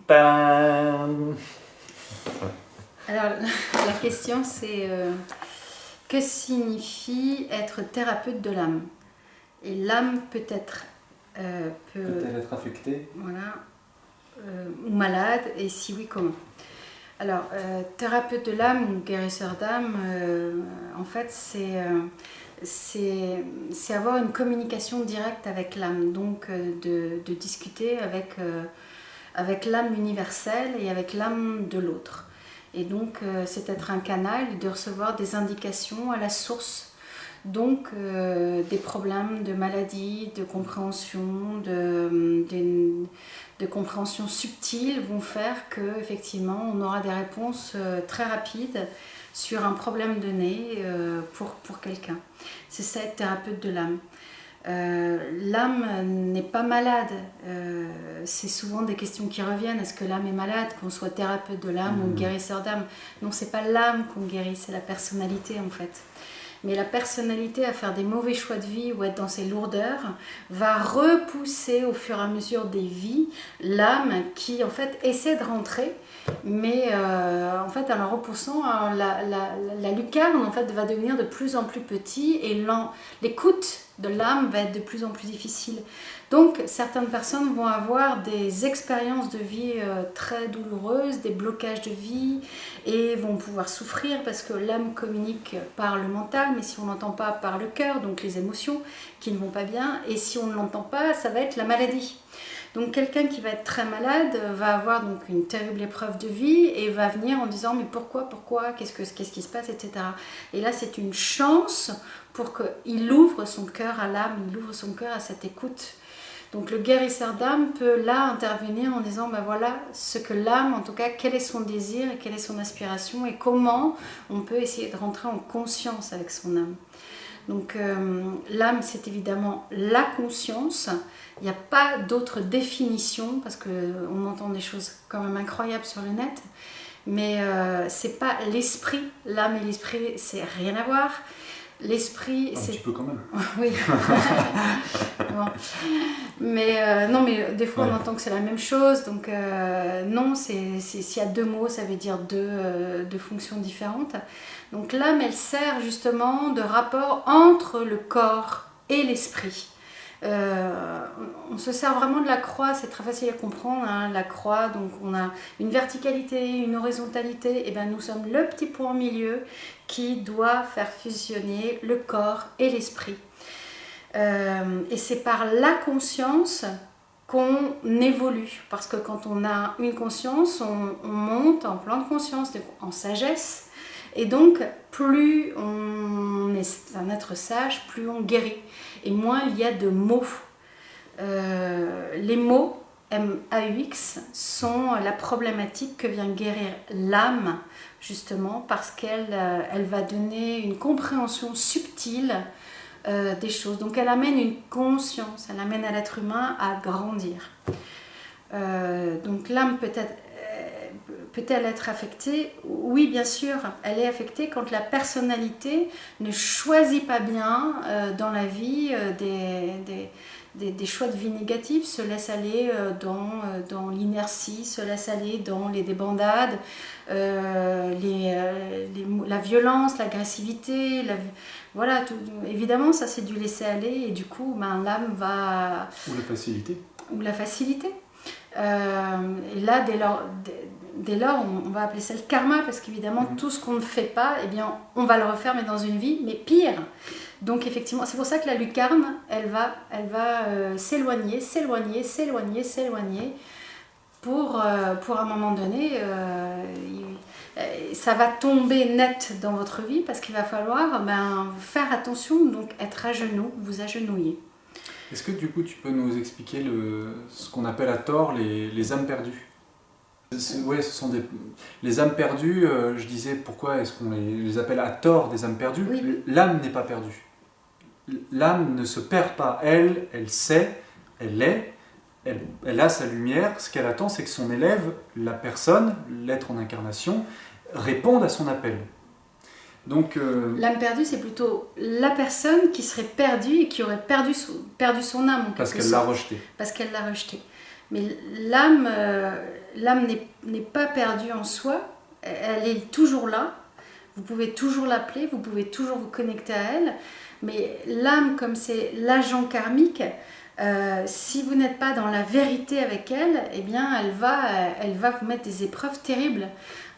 Tadam. Alors, la question c'est que signifie être thérapeute de l'âme? Et l'âme peut-être Peut-elle être affectée? voilà, ou malade, et si oui, comment? Alors, thérapeute de l'âme ou guérisseur d'âme, en fait, c'est avoir une communication directe avec l'âme, donc de discuter avec l'âme universelle et avec l'âme de l'autre. Et donc, c'est être un canal, de recevoir des indications à la source, donc des problèmes de maladie, de compréhension, de compréhension subtile vont faire que effectivement on aura des réponses très rapides sur un problème donné pour quelqu'un. C'est ça être thérapeute de l'âme. L'âme n'est pas malade. C'est souvent des questions qui reviennent. Est-ce que l'âme est malade, qu'on soit thérapeute de l'âme ou guérisseur d'âme? Non, c'est pas l'âme qu'on guérit, c'est la personnalité en fait. Mais la personnalité à faire des mauvais choix de vie ou être dans ses lourdeurs va repousser au fur et à mesure des vies l'âme qui en fait essaie de rentrer, mais en fait en la repoussant, la lucarne en fait va devenir de plus en plus petite et l'écoute de l'âme va être de plus en plus difficile. Donc certaines personnes vont avoir des expériences de vie très douloureuses, des blocages de vie, et vont pouvoir souffrir parce que l'âme communique par le mental, mais si on n'entend pas par le cœur, donc les émotions qui ne vont pas bien, et si on ne l'entend pas, ça va être la maladie. Donc quelqu'un qui va être très malade va avoir donc une terrible épreuve de vie et va venir en disant mais pourquoi, qu'est-ce qui se passe, etc. Et là c'est une chance pour qu'il ouvre son cœur à l'âme, il ouvre son cœur à cette écoute. Donc le guérisseur d'âme peut là intervenir en disant ben voilà ce que l'âme, en tout cas quel est son désir et quelle est son aspiration et comment on peut essayer de rentrer en conscience avec son âme. Donc l'âme c'est évidemment la conscience, il n'y a pas d'autre définition parce qu'on entend des choses quand même incroyables sur le net, mais c'est pas l'esprit, l'âme et l'esprit c'est rien à voir. L'esprit, c'est... Un petit peu quand même. Oui. Bon. Mais non, mais des fois on entend que c'est la même chose. Donc non, s'il y a deux mots, ça veut dire deux fonctions différentes. Donc l'âme, elle sert justement de rapport entre le corps et l'esprit. On se sert vraiment de la croix, c'est très facile à comprendre, hein, la croix, donc on a une verticalité, une horizontalité, et bien nous sommes le petit point au milieu qui doit faire fusionner le corps et l'esprit. Et c'est par la conscience qu'on évolue, parce que quand on a une conscience, on monte en plan de conscience, en sagesse, et donc plus on est un être sage, plus on guérit, et moins il y a de mots. Les mots, M-A-U-X, sont la problématique que vient guérir l'âme, justement, parce qu'elle va donner une compréhension subtile des choses. Donc elle amène une conscience, elle amène à l'être humain à grandir. Donc l'âme peut-elle être affectée? Oui, bien sûr, elle est affectée quand la personnalité ne choisit pas bien dans la vie des choix de vie négatifs, se laisse aller dans l'inertie, se laisse aller dans les débandades, la violence, l'agressivité, voilà, tout, évidemment ça c'est du laisser aller et du coup l'âme va... Ou la facilité. Ou la facilité. Et là dès lors on va appeler ça le karma parce qu'évidemment tout ce qu'on ne fait pas, eh bien, on va le refaire mais dans une vie, mais pire. Donc effectivement, c'est pour ça que la lucarne, elle va s'éloigner pour un moment donné, ça va tomber net dans votre vie parce qu'il va falloir faire attention, donc être à genoux, vous agenouiller. Est-ce que du coup tu peux nous expliquer ce qu'on appelle à tort les âmes perdues? Ouais, ce sont les âmes perdues, je disais pourquoi est-ce qu'on les appelle à tort des âmes perdues? Oui. L'âme n'est pas perdue. L'âme ne se perd pas, elle sait, elle est, elle a sa lumière, ce qu'elle attend c'est que son élève, la personne, l'être en incarnation, réponde à son appel. Donc, l'âme perdue c'est plutôt la personne qui serait perdue et qui aurait perdu son âme. Parce qu'elle l'a rejetée. Parce qu'elle l'a rejetée. Mais l'âme n'est pas perdue en soi, elle est toujours là. Vous pouvez toujours l'appeler, vous pouvez toujours vous connecter à elle, mais l'âme, comme c'est l'agent karmique, si vous n'êtes pas dans la vérité avec elle, eh bien elle va vous mettre des épreuves terribles,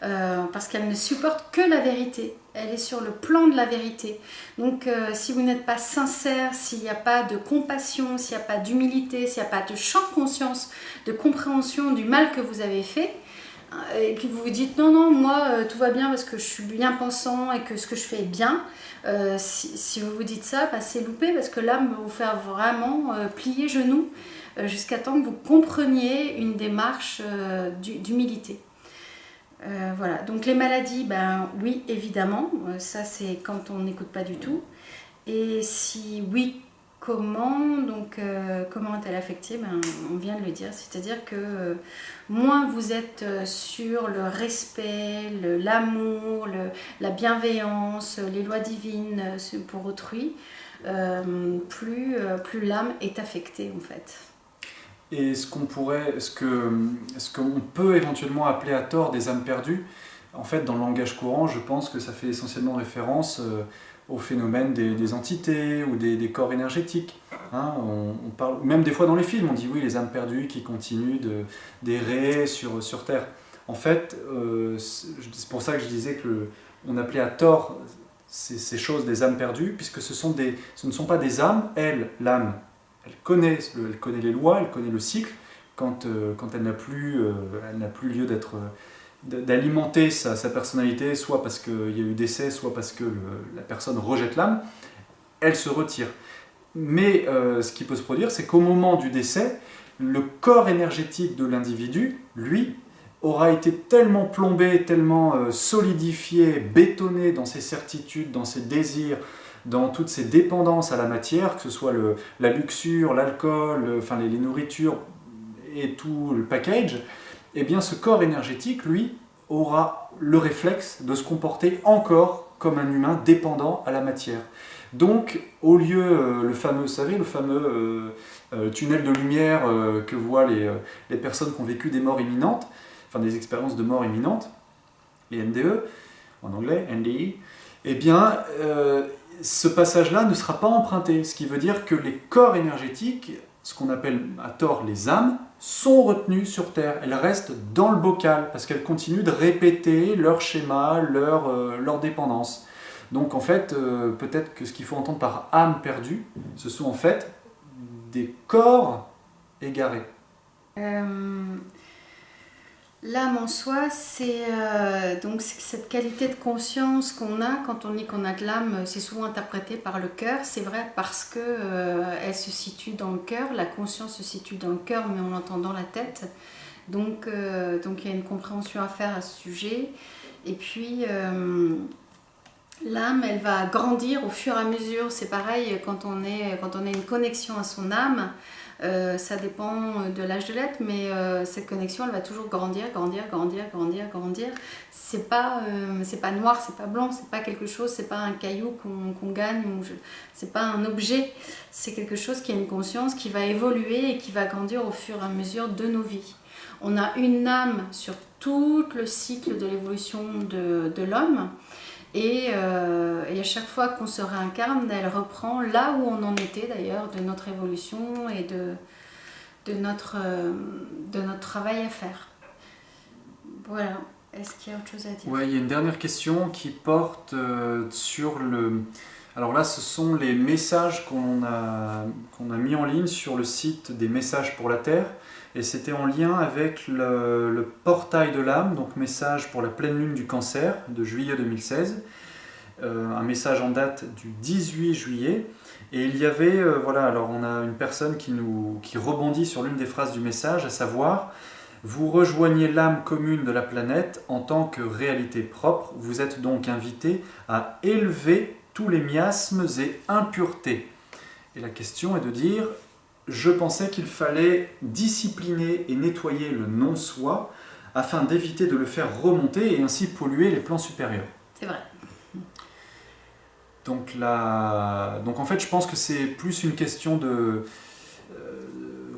parce qu'elle ne supporte que la vérité. Elle est sur le plan de la vérité. Donc si vous n'êtes pas sincère, s'il n'y a pas de compassion, s'il n'y a pas d'humilité, s'il n'y a pas de champ de conscience, de compréhension du mal que vous avez fait, et puis vous vous dites non, moi tout va bien parce que je suis bien pensant et que ce que je fais est bien, si vous vous dites ça, bah, c'est loupé, parce que l'âme va vous faire vraiment plier genoux jusqu'à temps que vous compreniez une démarche d'humilité. Voilà, donc les maladies, ben oui, évidemment, ça c'est quand on n'écoute pas du tout. Et si oui, comment, comment est-elle affectée, ben, on vient de le dire, c'est-à-dire que moins vous êtes sur le respect, l'amour, la bienveillance, les lois divines pour autrui, plus l'âme est affectée en fait. Et ce qu'on peut éventuellement appeler à tort des âmes perdues, en fait, dans le langage courant, je pense que ça fait essentiellement référence au phénomène des entités ou des corps énergétiques. Hein, on parle, même des fois dans les films, on dit oui, les âmes perdues qui continuent d'errer sur Terre. En fait, c'est pour ça que je disais qu'on appelait à tort ces choses des âmes perdues, puisque ce ne sont pas des âmes. L'âme, elle connaît les lois, elle connaît le cycle. Quand elle n'a plus lieu d'alimenter sa personnalité, soit parce qu'il y a eu décès, soit parce que la personne rejette l'âme, elle se retire. Mais ce qui peut se produire, c'est qu'au moment du décès, le corps énergétique de l'individu, lui, aura été tellement plombé, tellement solidifié, bétonné dans ses certitudes, dans ses désirs, dans toutes ses dépendances à la matière, que ce soit la luxure, l'alcool, enfin les nourritures et tout le package, eh bien ce corps énergétique, lui, aura le réflexe de se comporter encore comme un humain dépendant à la matière. Donc, au lieu, le fameux tunnel de lumière que voient les personnes qui ont vécu des morts imminentes, enfin des expériences de mort imminente, les NDE, en anglais, NDE, eh bien, ce passage-là ne sera pas emprunté, ce qui veut dire que les corps énergétiques, ce qu'on appelle à tort les âmes, sont retenues sur Terre. Elles restent dans le bocal, parce qu'elles continuent de répéter leur schéma, leur dépendance. Donc en fait, peut-être que ce qu'il faut entendre par âme perdue, ce sont en fait des corps égarés. L'âme en soi, c'est donc cette qualité de conscience qu'on a quand on dit qu'on a de l'âme. C'est souvent interprété par le cœur. C'est vrai parce que elle se situe dans le cœur. La conscience se situe dans le cœur, mais on l'entend dans la tête. Donc il y a une compréhension à faire à ce sujet. Et puis l'âme, elle va grandir au fur et à mesure. C'est pareil quand on a une connexion à son âme. Ça dépend de l'âge de l'être, mais cette connexion, elle va toujours grandir. C'est pas noir, c'est pas blanc, c'est pas quelque chose, c'est pas un caillou qu'on gagne, c'est pas un objet. C'est quelque chose qui a une conscience, qui va évoluer et qui va grandir au fur et à mesure de nos vies. On a une âme sur tout le cycle de l'évolution de l'homme. Et à chaque fois qu'on se réincarne, elle reprend là où on en était d'ailleurs de notre évolution et de notre travail à faire. Voilà. Est-ce qu'il y a autre chose à dire ? Ouais, il y a une dernière question qui porte sur le... Alors là, ce sont les messages qu'on a mis en ligne sur le site des Messages pour la Terre. Et c'était en lien avec le portail de l'âme, donc message pour la pleine lune du Cancer de juillet 2016. Un message en date du 18 juillet. Et il y avait, alors on a une personne qui rebondit sur l'une des phrases du message, à savoir « Vous rejoignez l'âme commune de la planète en tant que réalité propre. Vous êtes donc invité à élever tous les miasmes et impuretés. » Et la question est de dire... Je pensais qu'il fallait discipliner et nettoyer le non-soi afin d'éviter de le faire remonter et ainsi polluer les plans supérieurs. C'est vrai. Donc en fait, je pense que c'est plus une question de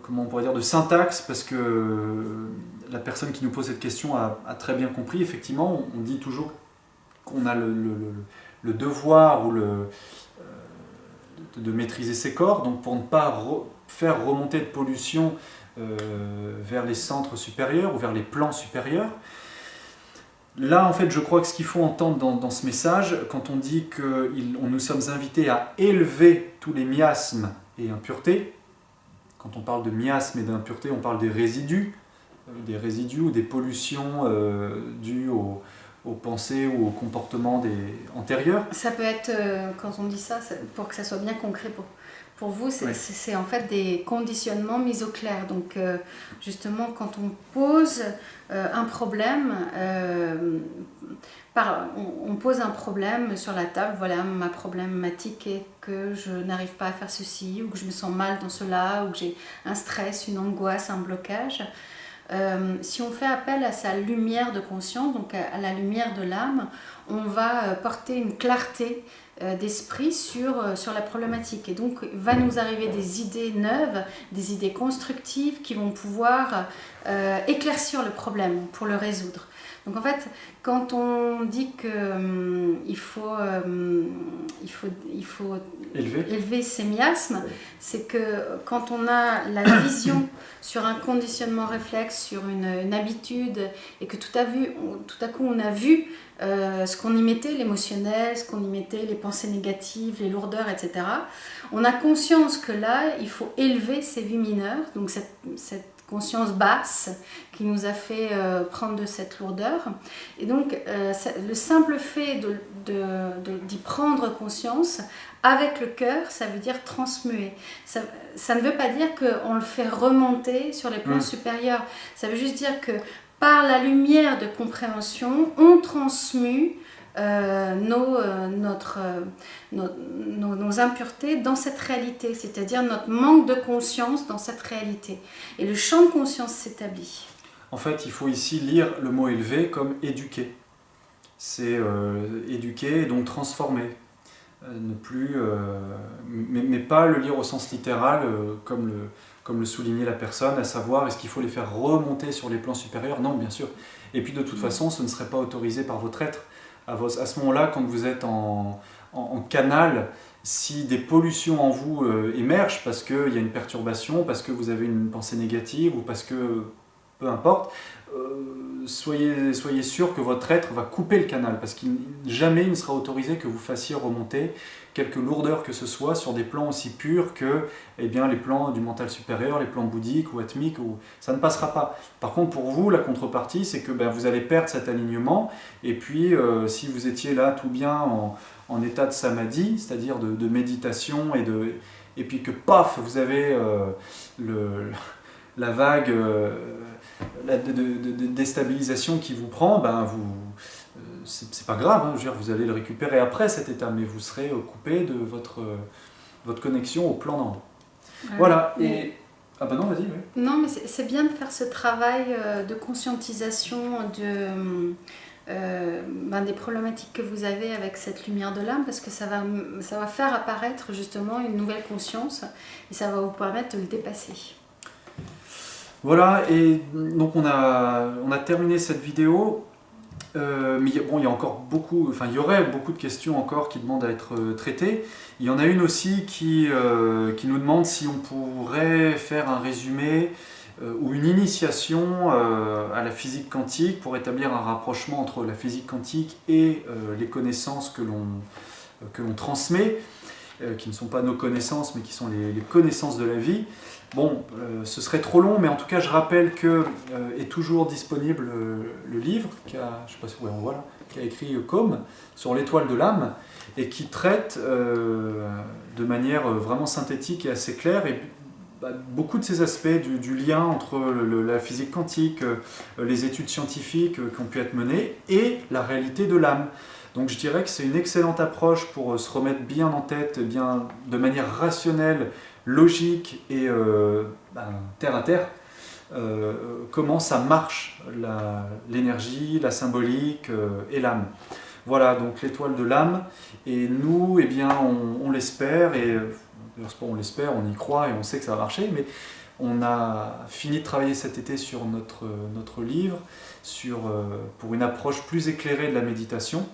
comment on pourrait dire, de syntaxe, parce que la personne qui nous pose cette question a très bien compris. Effectivement, on dit toujours qu'on a le devoir ou de maîtriser ses corps, donc pour ne pas faire remonter de pollution vers les centres supérieurs ou vers les plans supérieurs. Là, en fait, je crois que ce qu'il faut entendre dans ce message, quand on dit que nous sommes invités à élever tous les miasmes et impuretés, quand on parle de miasmes et d'impuretés, on parle des résidus ou des pollutions dues aux pensées ou aux comportements antérieurs. Ça peut être, quand on dit ça, pour que ça soit bien concret pour vous, c'est en fait des conditionnements mis au clair. Donc justement, quand on pose un problème, on pose un problème sur la table, voilà, ma problématique est que je n'arrive pas à faire ceci, ou que je me sens mal dans cela, ou que j'ai un stress, une angoisse, un blocage. Si on fait appel à sa lumière de conscience, donc à la lumière de l'âme, on va porter une clarté d'esprit sur la problématique. Et donc, va nous arriver des idées neuves, des idées constructives qui vont pouvoir éclaircir le problème pour le résoudre. Donc en fait, quand on dit qu'il faut élever ses miasmes, c'est que quand on a la vision sur un conditionnement réflexe, sur une habitude, et que tout à coup on a vu ce qu'on y mettait, l'émotionnel, ce qu'on y mettait, les pensées négatives, les lourdeurs, etc. On a conscience que là, il faut élever ces vies mineures, donc cette conscience basse qui nous a fait prendre de cette lourdeur. Et donc, le simple fait d'y prendre conscience avec le cœur, ça veut dire transmuer. Ça ne veut pas dire qu'on le fait remonter sur les plans supérieurs. Ça veut juste dire que par la lumière de compréhension, on transmue nos impuretés dans cette réalité, c'est-à-dire notre manque de conscience dans cette réalité. Et le champ de conscience s'établit. En fait, il faut ici lire le mot élevé comme éduquer. C'est éduquer et donc transformer. Ne plus, mais pas le lire au sens littéral comme le soulignait la personne, à savoir est-ce qu'il faut les faire remonter sur les plans supérieurs? Non, bien sûr. Et puis de toute façon, ce ne serait pas autorisé par votre être. À ce moment-là, quand vous êtes en canal, si des pollutions en vous émergent parce qu'il y a une perturbation, parce que vous avez une pensée négative ou parce que, peu importe, soyez sûr que votre être va couper le canal parce qu'il jamais il ne sera autorisé que vous fassiez remonter quelque lourdeur que ce soit sur des plans aussi purs que les plans du mental supérieur, les plans bouddhiques ou atmiques, ça ne passera pas. Par contre, pour vous, la contrepartie, c'est que vous allez perdre cet alignement et puis si vous étiez là tout bien en état de samadhi, c'est-à-dire de méditation et puis que paf, vous avez la vague de déstabilisation qui vous prend, c'est pas grave, hein, je veux dire, vous allez le récupérer après cet état, mais vous serez coupé de votre connexion au plan d'en haut. Voilà, et... Ah bah non, vas-y. Oui. Non, mais c'est bien de faire ce travail de conscientisation des problématiques que vous avez avec cette lumière de l'âme, parce que ça va faire apparaître justement une nouvelle conscience, et ça va vous permettre de le dépasser. Voilà, et donc on a terminé cette vidéo, mais bon, il y a encore il y aurait beaucoup de questions encore qui demandent à être traitées. Il y en a une aussi qui nous demande si on pourrait faire un résumé ou une initiation à la physique quantique pour établir un rapprochement entre la physique quantique et les connaissances que l'on transmet, qui ne sont pas nos connaissances mais qui sont les connaissances de la vie. Bon, ce serait trop long, mais en tout cas, je rappelle que est toujours disponible le livre je sais pas si on voit là, qu'a écrit Com sur l'étoile de l'âme et qui traite de manière vraiment synthétique et assez claire et beaucoup de ces aspects du lien entre la physique quantique, les études scientifiques qui ont pu être menées et la réalité de l'âme. Donc je dirais que c'est une excellente approche pour se remettre bien en tête, de manière rationnelle, logique et terre à terre, comment ça marche l'énergie, la symbolique et l'âme. Voilà, donc l'étoile de l'âme, et nous, on l'espère, et on l'espère, on y croit et on sait que ça va marcher, mais On a fini de travailler cet été sur notre livre, pour une approche plus éclairée de la méditation.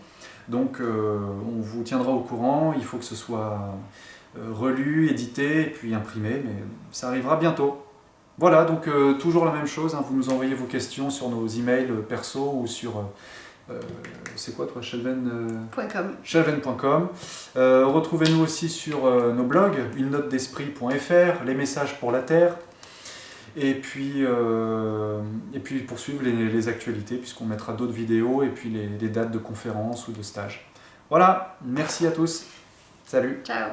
Donc on vous tiendra au courant, il faut que ce soit relu, édité et puis imprimé, mais ça arrivera bientôt. Voilà, donc toujours la même chose, hein, vous nous envoyez vos questions sur nos emails perso ou sur... c'est quoi toi, Shelven.com. Retrouvez-nous aussi sur nos blogs, unenotedesprit.fr, les messages pour la Terre, et puis poursuivre les actualités, puisqu'on mettra d'autres vidéos, et puis les dates de conférences ou de stages. Voilà, merci à tous, salut. Ciao.